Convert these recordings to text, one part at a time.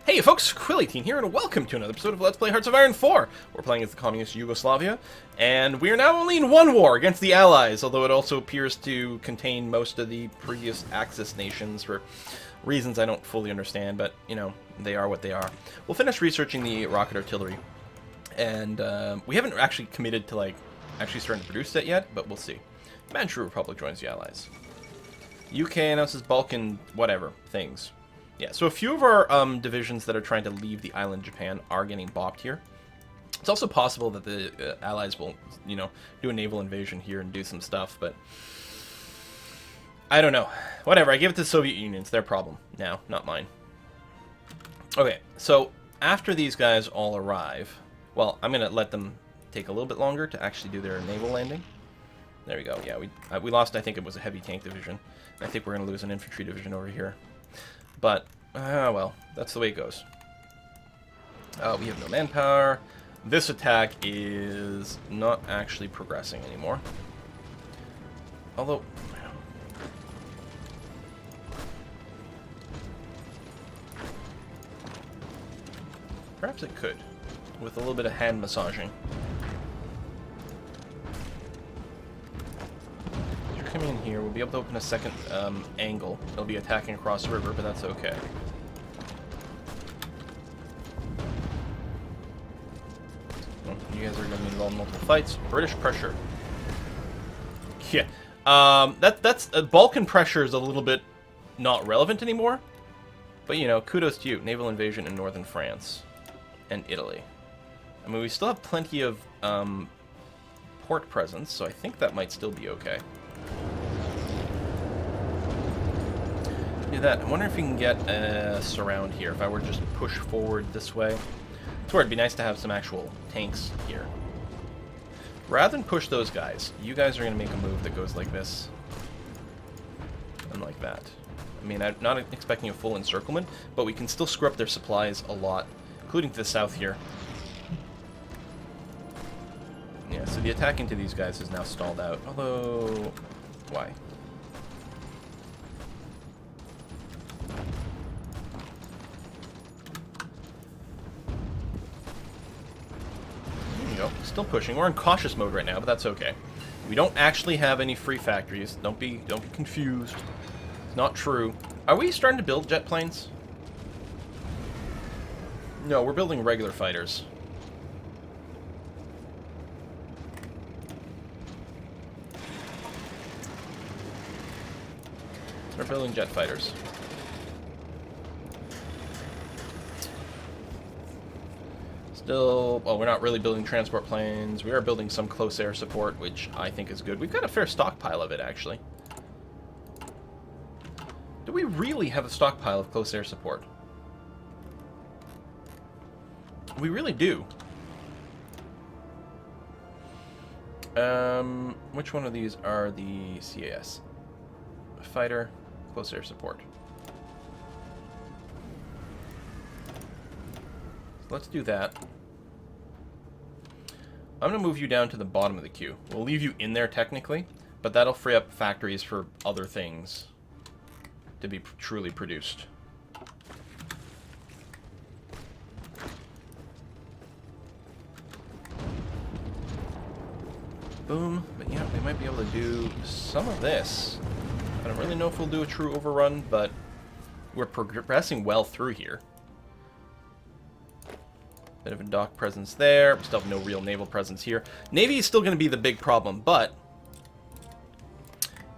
Hey folks, Quill18 here, and welcome to another episode of Let's Play Hearts of Iron 4. We're playing as the communist Yugoslavia, and we are now only in one war against the Allies, although it also appears to contain most of the previous Axis nations for reasons I don't fully understand, but, you know, they are what they are. We'll finish researching the rocket artillery, and we haven't actually committed to, like, actually starting to produce that yet, but we'll see. Manchu Republic joins the Allies. UK announces Balkan whatever things. Yeah, so a few of our divisions that are trying to leave the island Japan are getting bopped here. It's also possible that the Allies will, you know, do a naval invasion here and do some stuff, but I don't know. Whatever, I give it to the Soviet Union. It's their problem now, not mine. Okay, so after these guys all arrive, well, I'm going to let them take a little bit longer to actually do their naval landing. There we go. Yeah, we lost, I think it was a heavy tank division. I think we're going to lose an infantry division over here. But, well, that's the way it goes. We have no manpower. This attack is not actually progressing anymore. Although, perhaps it could, with a little bit of hand massaging. Coming in here, we'll be able to open a second angle. They'll be attacking across the river, but that's okay. Well, you guys are going to be involved in multiple fights. British pressure. Yeah. That's Balkan pressure is a little bit not relevant anymore. But, you know, kudos to you. Naval invasion in northern France and Italy. I mean, we still have plenty of port presence, so I think that might still be okay. Do that. I wonder if we can get a surround here, if I were to just push forward this way. It's where it'd be nice to have some actual tanks here. Rather than push those guys, you guys are going to make a move that goes like this. And like that. I mean, I'm not expecting a full encirclement, but we can still screw up their supplies a lot, including to the south here. Yeah, so the attack into these guys is now stalled out, although... why? There you go. Still pushing. We're in cautious mode right now, but that's okay. We don't actually have any free factories. Don't be confused. It's not true. Are we starting to build jet planes? No, we're building regular fighters. We're building jet fighters. Still, well, we're not really building transport planes. We are building some close air support, which I think is good. We've got a fair stockpile of it, actually. Do we really have a stockpile of close air support? We really do. Which one of these are the CAS? Fighter. Close air support. So let's do that. I'm going to move you down to the bottom of the queue. We'll leave you in there technically, but that'll free up factories for other things to be truly produced. Boom. But yeah, we might be able to do some of this. I don't really know if we'll do a true overrun, but we're progressing well through here. Bit of a dock presence there. We still have no real naval presence here. Navy is still going to be the big problem, but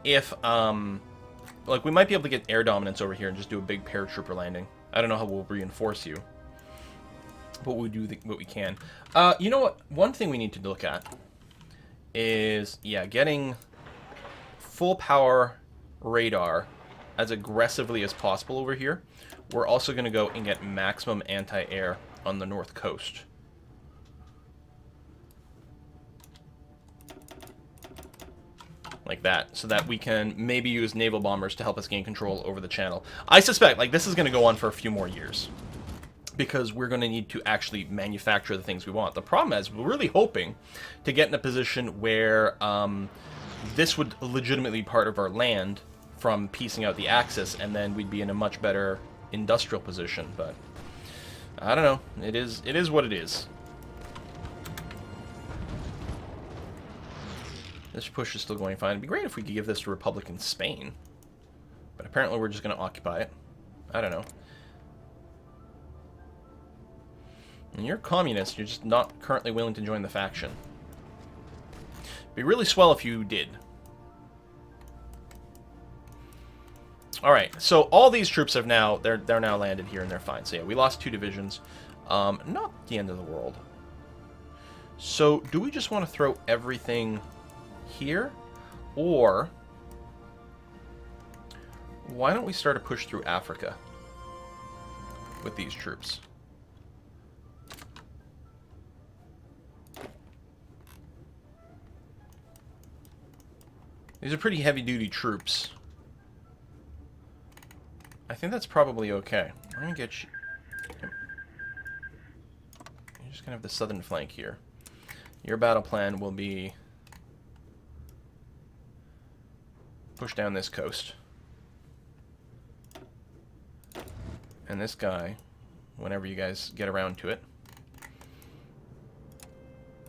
if, like, we might be able to get air dominance over here and just do a big paratrooper landing. I don't know how we'll reinforce you, but we'll do what we can. You know what? One thing we need to look at is, yeah, getting full power radar as aggressively as possible over here. We're also going to go and get maximum anti-air on the north coast. Like that, so that we can maybe use naval bombers to help us gain control over the channel. I suspect, like, this is going to go on for a few more years, because we're going to need to actually manufacture the things we want. The problem is, we're really hoping to get in a position where this would legitimately be part of our land from piecing out the Axis, and then we'd be in a much better industrial position, but I don't know. It is what it is. This push is still going fine. It'd be great if we could give this to Republic in Spain. But apparently we're just going to occupy it. I don't know. And you're communist. You're just not currently willing to join the faction. It'd be really swell if you did. Alright, so all these troops have now, they're now landed here and they're fine. So yeah, we lost 2 divisions. Not the end of the world. So, do we just want to throw everything here? Or, why don't we start a push through Africa with these troops? These are pretty heavy-duty troops. I think that's probably okay. I'm going to get you... You're just going to have the southern flank here. Your battle plan will be... push down this coast. And this guy, whenever you guys get around to it...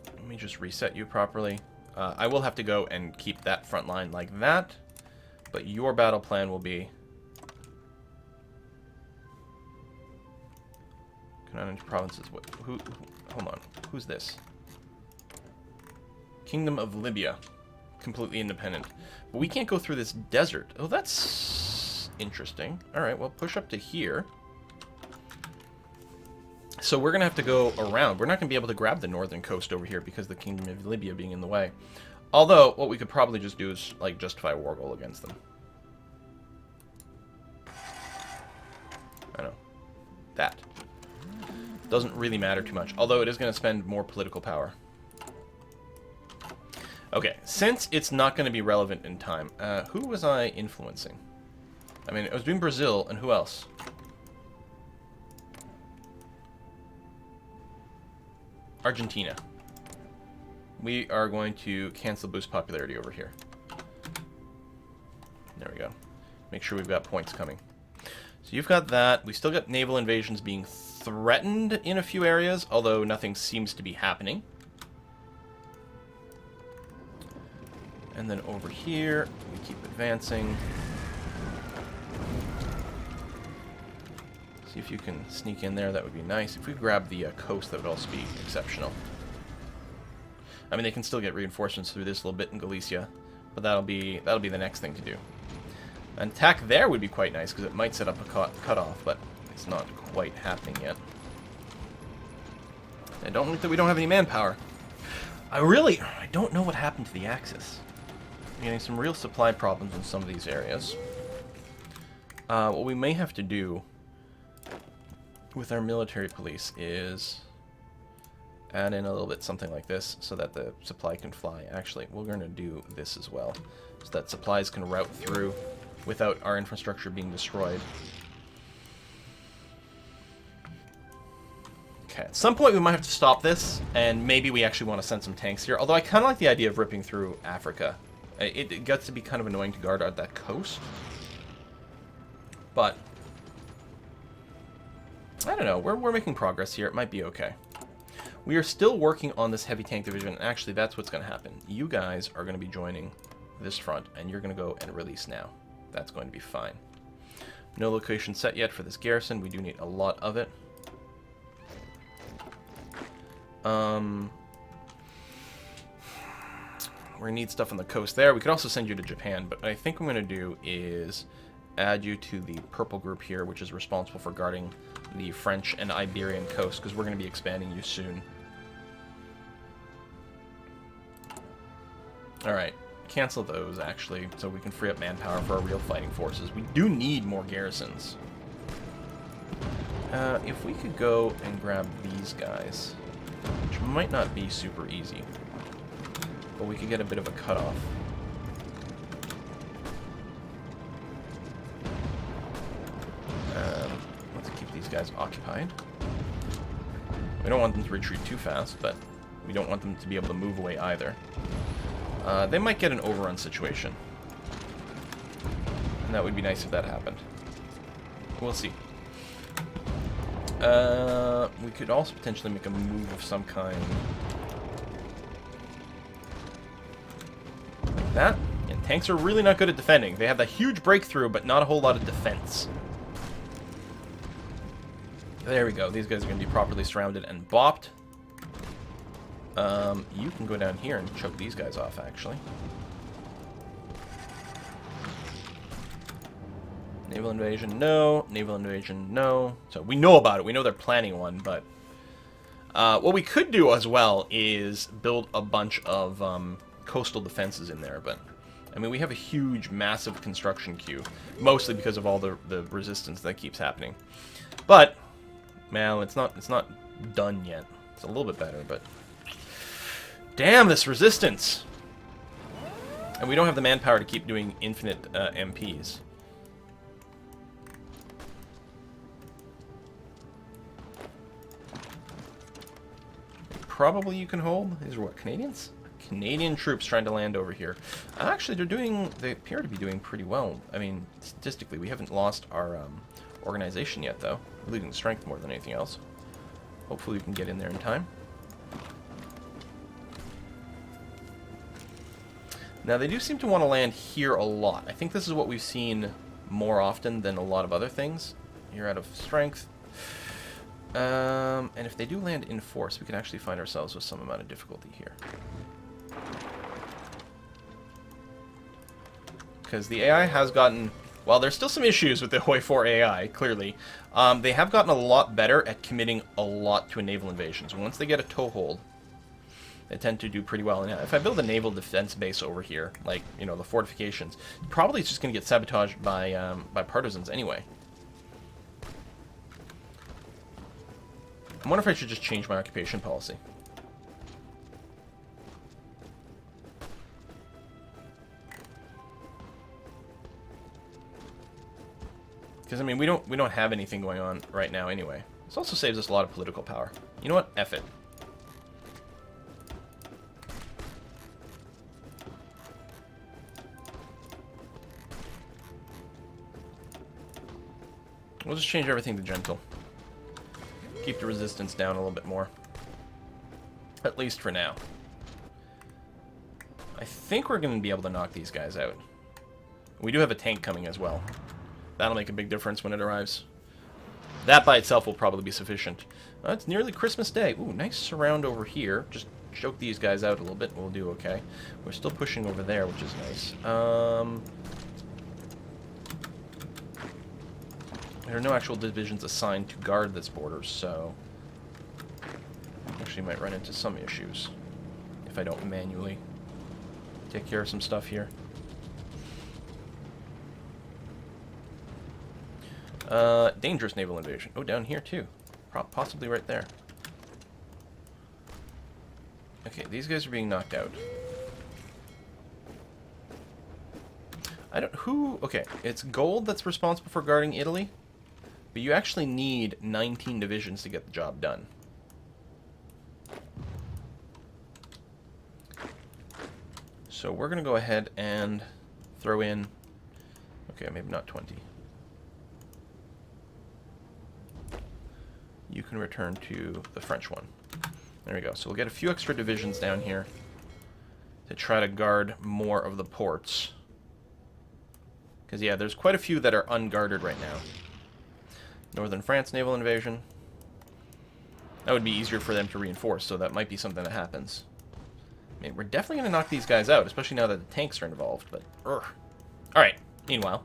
Let me just reset you properly. I will have to go and keep that front line like that. But your battle plan will be... Canonic provinces. Who? Hold on. Who's this? Kingdom of Libya. Completely independent. But we can't go through this desert. Oh, that's interesting. Alright, well, push up to here. So we're going to have to go around. We're not going to be able to grab the northern coast over here because of the Kingdom of Libya being in the way. Although, what we could probably just do is, like, justify a war goal against them. I know. That. Doesn't really matter too much, although it is going to spend more political power. Okay, since it's not going to be relevant in time, who was I influencing? I mean, I was doing Brazil, and who else? Argentina. We are going to cancel boost popularity over here. There we go. Make sure we've got points coming. So you've got that. We still got naval invasions being threatened in a few areas, although nothing seems to be happening. And then over here, we keep advancing. See if you can sneak in there. That would be nice. If we grab the coast, that would also be exceptional. I mean, they can still get reinforcements through this little bit in Galicia, but that'll be the next thing to do. An attack there would be quite nice because it might set up a cutoff, but it's not quite happening yet. I don't think that we don't have any manpower. I don't know what happened to the Axis. We're getting some real supply problems in some of these areas. What we may have to do with our military police is add in a little bit something like this so that the supply can fly. Actually, we're going to do this as well so that supplies can route through without our infrastructure being destroyed. Okay, at some point we might have to stop this, and maybe we actually want to send some tanks here, although I kind of like the idea of ripping through Africa. It gets to be kind of annoying to guard at that coast. But I don't know, we're making progress here. It might be okay. We are still working on this heavy tank division, and actually that's what's going to happen. You guys are going to be joining this front, and you're going to go and release now. That's going to be fine. No location set yet for this garrison. We do need a lot of it. We're going to need stuff on the coast there. We could also send you to Japan, but I think what I'm going to do is add you to the purple group here, which is responsible for guarding the French and Iberian coast, because we're going to be expanding you soon. Alright, cancel those, actually, so we can free up manpower for our real fighting forces. We do need more garrisons. If we could go and grab these guys, which might not be super easy, but we could get a bit of a cutoff. Let's keep these guys occupied. We don't want them to retreat too fast, but we don't want them to be able to move away either. They might get an overrun situation. And that would be nice if that happened. We'll see. We could also potentially make a move of some kind. Like that. And tanks are really not good at defending. They have that huge breakthrough, but not a whole lot of defense. There we go. These guys are going to be properly surrounded and bopped. You can go down here and choke these guys off, actually. Naval invasion, no. Naval invasion, no. So we know about it. We know they're planning one, but... what we could do as well is build a bunch of coastal defenses in there, but... I mean, we have a huge, massive construction queue. Mostly because of all the resistance that keeps happening. But, well, it's not done yet. It's a little bit better, but... Damn, this resistance! And we don't have the manpower to keep doing infinite MPs. Probably you can hold. These are what, Canadians? Canadian troops trying to land over here. Actually, they appear to be doing pretty well. I mean, statistically, we haven't lost our organization yet, though. We're losing strength more than anything else. Hopefully we can get in there in time. Now, they do seem to want to land here a lot. I think this is what we've seen more often than a lot of other things. You're out of strength. And if they do land in force, we can actually find ourselves with some amount of difficulty here. Because the AI has gotten... Well, there's still some issues with the Hoi 4 AI, clearly. They have gotten a lot better at committing a lot to a naval invasion. So once they get a toehold, they tend to do pretty well. And if I build a naval defense base over here, like, you know, the fortifications, probably it's just going to get sabotaged by partisans anyway. I wonder if I should just change my occupation policy. Because, I mean, we don't have anything going on right now anyway. This also saves us a lot of political power. You know what? F it. We'll just change everything to gentle. Keep the resistance down a little bit more. At least for now. I think we're going to be able to knock these guys out. We do have a tank coming as well. That'll make a big difference when it arrives. That by itself will probably be sufficient. It's nearly Christmas Day. Ooh, nice surround over here. Just choke these guys out a little bit and we'll do okay. We're still pushing over there, which is nice. There are no actual divisions assigned to guard this border, so... actually might run into some issues if I don't manually take care of some stuff here. Dangerous naval invasion. Oh, down here too. Possibly right there. Okay, these guys are being knocked out. Okay, it's gold that's responsible for guarding Italy, but you actually need 19 divisions to get the job done. So we're going to go ahead and throw in... okay, maybe not 20. You can return to the French one. There we go. So we'll get a few extra divisions down here to try to guard more of the ports. Because, yeah, there's quite a few that are unguarded right now. Northern France naval invasion. That would be easier for them to reinforce, so that might be something that happens. I mean, we're definitely going to knock these guys out, especially now that the tanks are involved, but... Alright, meanwhile...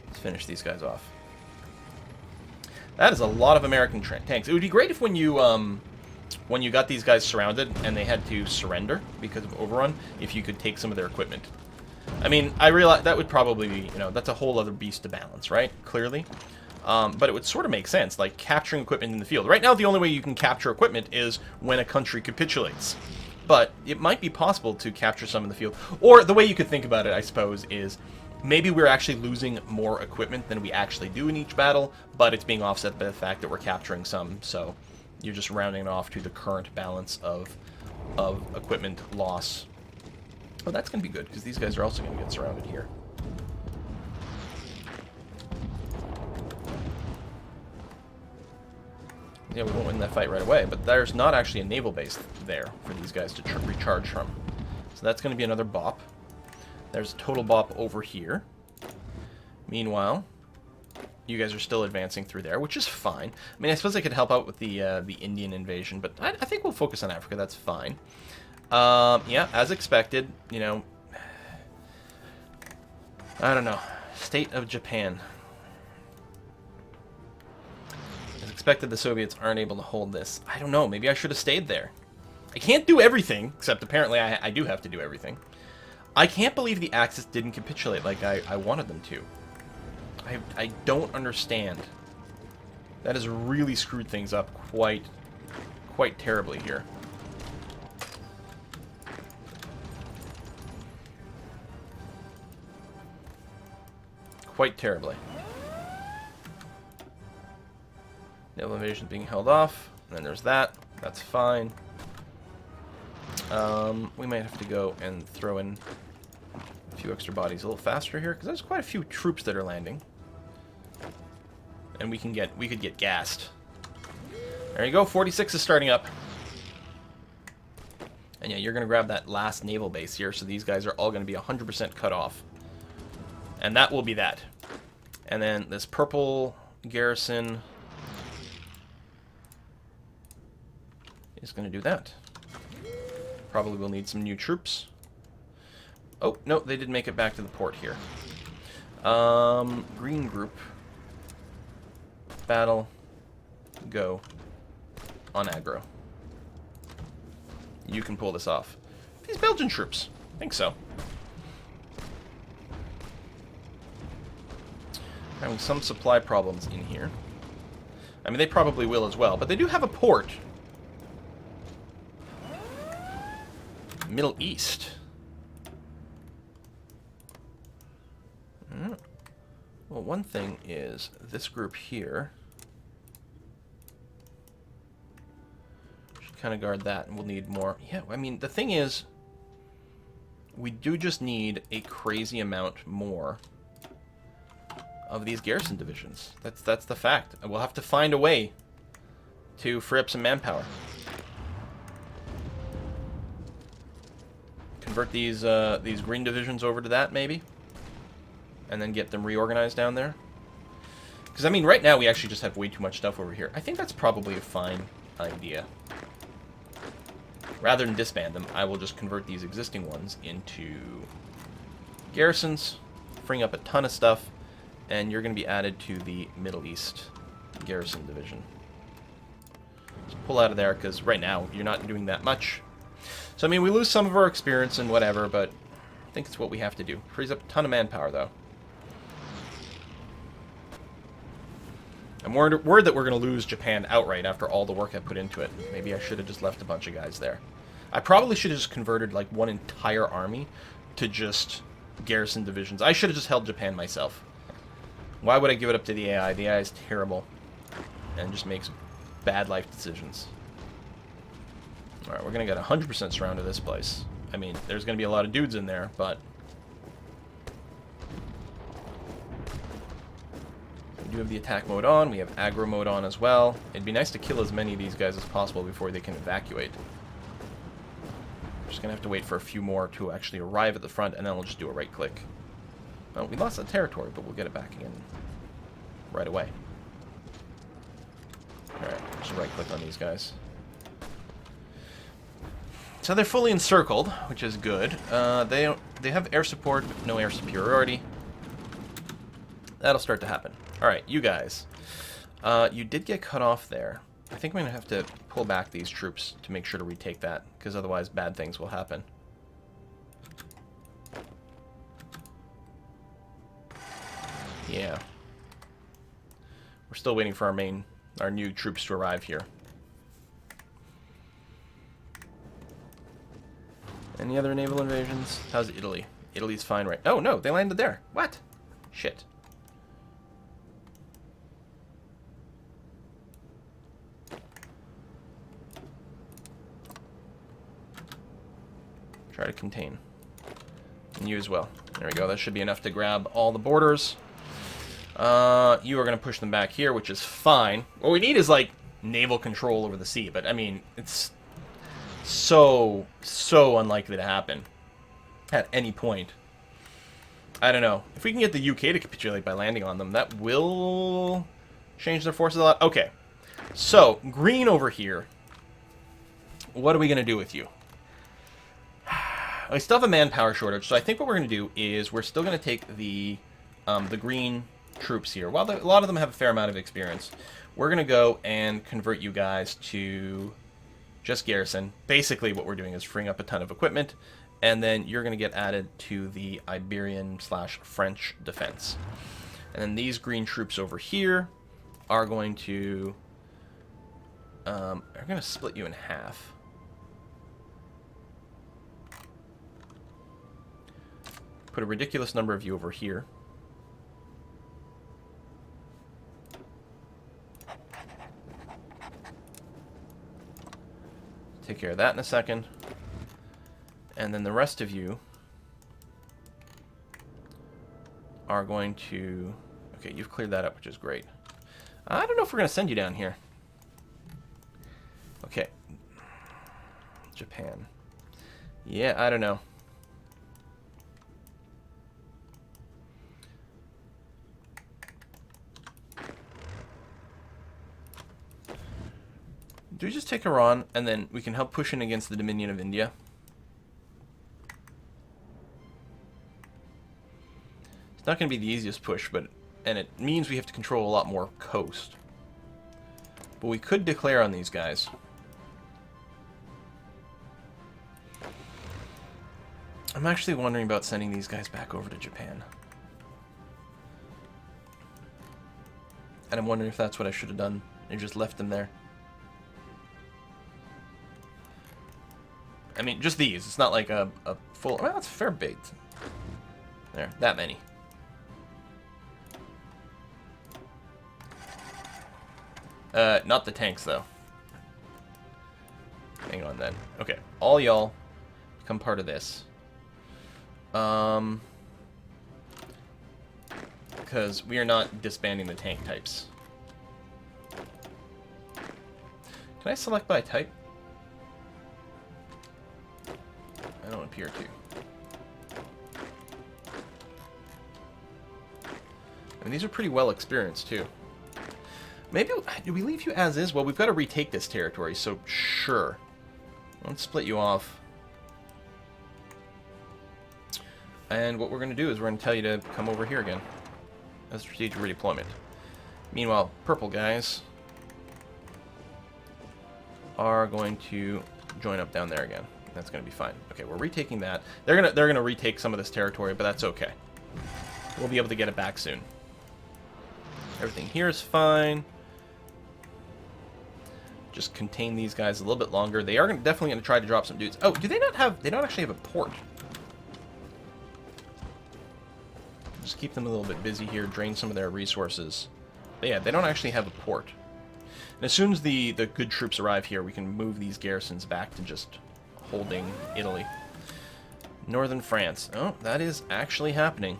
let's finish these guys off. That is a lot of American tanks. It would be great if when you got these guys surrounded and they had to surrender because of overrun, if you could take some of their equipment. I mean, I realize that would probably be, you know, that's a whole other beast to balance, right? Clearly. But it would sort of make sense, like capturing equipment in the field. Right now, the only way you can capture equipment is when a country capitulates. But it might be possible to capture some in the field. Or the way you could think about it, I suppose, is... maybe we're actually losing more equipment than we actually do in each battle, but it's being offset by the fact that we're capturing some, so you're just rounding it off to the current balance of of equipment loss. Oh, that's going to be good, because these guys are also going to get surrounded here. Yeah, we won't win that fight right away, but there's not actually a naval base there for these guys to recharge from. So that's going to be another bop. There's a total bop over here. Meanwhile, you guys are still advancing through there, which is fine. I mean, I suppose I could help out with the Indian invasion, but I think we'll focus on Africa. That's fine. Yeah, as expected, you know, I don't know. State of Japan. As expected, the Soviets aren't able to hold this. I don't know. Maybe I should have stayed there. I can't do everything, except apparently I do have to do everything. I can't believe the Axis didn't capitulate like I wanted them to. I don't understand. That has really screwed things up quite terribly here. Quite terribly. Naval invasion being held off. And then there's that. That's fine. We might have to go and throw in a few extra bodies a little faster here, because there's quite a few troops that are landing. And we could get gassed. There you go, 46 is starting up. And yeah, you're going to grab that last naval base here, so these guys are all going to be 100% cut off. And that will be that. And then this purple garrison is going to do that. Probably will need some new troops. Oh, no, they did make it back to the port here. Green group. Battle. Go. On aggro. You can pull this off. These Belgian troops. I think so. Having some supply problems in here. I mean, they probably will as well, but they do have a port. Middle East. Well, one thing is this group here should kind of guard that, and we'll need more. Yeah, I mean, the thing is, we do just need a crazy amount more of these garrison divisions. That's the fact. We'll have to find a way to free up some manpower. Convert these green divisions over to that, maybe, and then get them reorganized down there. Because I mean, right now we actually just have way too much stuff over here. I think that's probably a fine idea. Rather than disband them, I will just convert these existing ones into garrisons, freeing up a ton of stuff. And you're going to be added to the Middle East Garrison Division. So pull out of there, because right now you're not doing that much. So, I mean, we lose some of our experience and whatever, but I think it's what we have to do. Frees up a ton of manpower, though. I'm worried that we're going to lose Japan outright after all the work I put into it. Maybe I should have just left a bunch of guys there. I probably should have just converted, like, one entire army to just garrison divisions. I should have just held Japan myself. Why would I give it up to the AI? The AI is terrible and just makes bad life decisions. Alright, we're going to get 100% surrounded this place. I mean, there's going to be a lot of dudes in there, but we do have the attack mode on. We have aggro mode on as well. It'd be nice to kill as many of these guys as possible before they can evacuate. We're just going to have to wait for a few more to actually arrive at the front, and then we'll just do a right click. Well, we lost that territory, but we'll get it back again right away. Alright, just right-click on these guys. So they're fully encircled, which is good. They have air support, but no air superiority. That'll start to happen. Alright, you guys. You did get cut off there. I think I'm going to have to pull back these troops to make sure to retake that, because otherwise bad things will happen. Yeah. We're still waiting for our new troops to arrive here. Any other naval invasions? How's Italy? Italy's fine, right? Oh, no, they landed there. What? Shit. Try to contain. And you as well. There we go. That should be enough to grab all the borders. You are going to push them back here, which is fine. What we need is, like, naval control over the sea. But, I mean, it's so unlikely to happen at any point. I don't know. If we can get the UK to capitulate by landing on them, that will change their forces a lot. Okay. So, green over here. What are we going to do with you? We still have a manpower shortage, so I think what we're going to do is we're still going to take the green troops here. While a lot of them have a fair amount of experience, we're going to go and convert you guys to just garrison. Basically, what we're doing is freeing up a ton of equipment, and then you're going to get added to the Iberian/French defense. And then these green troops over here are going to split you in half. Put a ridiculous number of you over here. Take care of that in a second. And then the rest of you are going to... Okay, you've cleared that up, which is great. I don't know if we're going to send you down here. Okay. Japan. Yeah, I don't know. Do we just take Iran, and then we can help push in against the Dominion of India? It's not going to be the easiest push, and it means we have to control a lot more coast. But we could declare on these guys. I'm actually wondering about sending these guys back over to Japan. And I'm wondering if that's what I should have done and just left them there. I mean, just these. It's not like a full... Well, it's a fair bait. There, that many. Not the tanks, though. Hang on, then. Okay, all y'all become part of this. Because we are not disbanding the tank types. Can I select by type? I don't appear to. I mean, these are pretty well experienced, too. Maybe... Do we leave you as is? Well, we've got to retake this territory, so sure. Let's split you off. And what we're going to do is we're going to tell you to come over here again. As strategic redeployment. Meanwhile, purple guys are going to join up down there again. That's going to be fine. Okay, we're retaking that. They're gonna retake some of this territory, but that's okay. We'll be able to get it back soon. Everything here is fine. Just contain these guys a little bit longer. They are definitely going to try to drop some dudes. Oh, do they not have... They don't actually have a port. Just keep them a little bit busy here. Drain some of their resources. But yeah, they don't actually have a port. And as soon as the good troops arrive here, we can move these garrisons back to just holding Italy. Northern France. Oh, that is actually happening.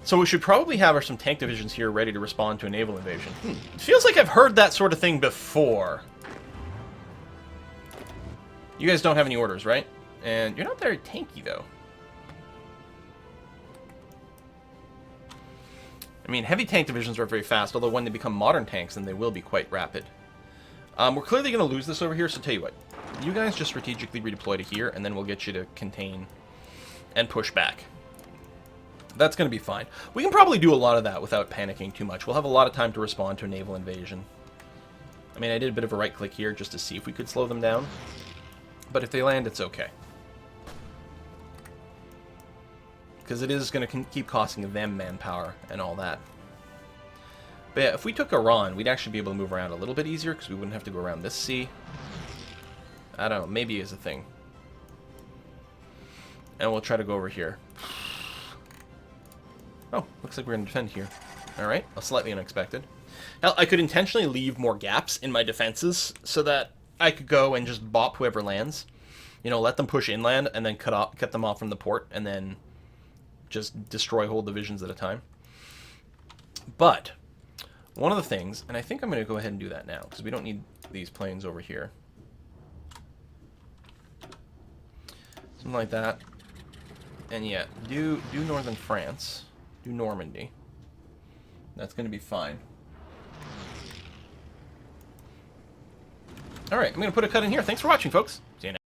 So we should probably have some tank divisions here ready to respond to a naval invasion. It feels like I've heard that sort of thing before. You guys don't have any orders, right? And you're not very tanky, though. I mean, heavy tank divisions are very fast, although when they become modern tanks, then they will be quite rapid. We're clearly going to lose this over here, so tell you what. You guys just strategically redeploy to here, and then we'll get you to contain and push back. That's going to be fine. We can probably do a lot of that without panicking too much. We'll have a lot of time to respond to a naval invasion. I mean, I did a bit of a right-click here just to see if we could slow them down. But if they land, it's okay. Because it is going to keep costing them manpower and all that. But yeah, if we took Iran, we'd actually be able to move around a little bit easier because we wouldn't have to go around this sea. I don't know, maybe is a thing. And we'll try to go over here. Oh, looks like we're going to defend here. Alright, slightly unexpected. Hell, I could intentionally leave more gaps in my defenses so that I could go and just bop whoever lands. You know, let them push inland and then cut them off from the port and then just destroy whole divisions at a time. But one of the things, and I think I'm going to go ahead and do that now because we don't need these planes over here. Something like that. And yeah, do northern France. Do Normandy. That's going to be fine. Alright, I'm going to put a cut in here. Thanks for watching, folks. See you next time.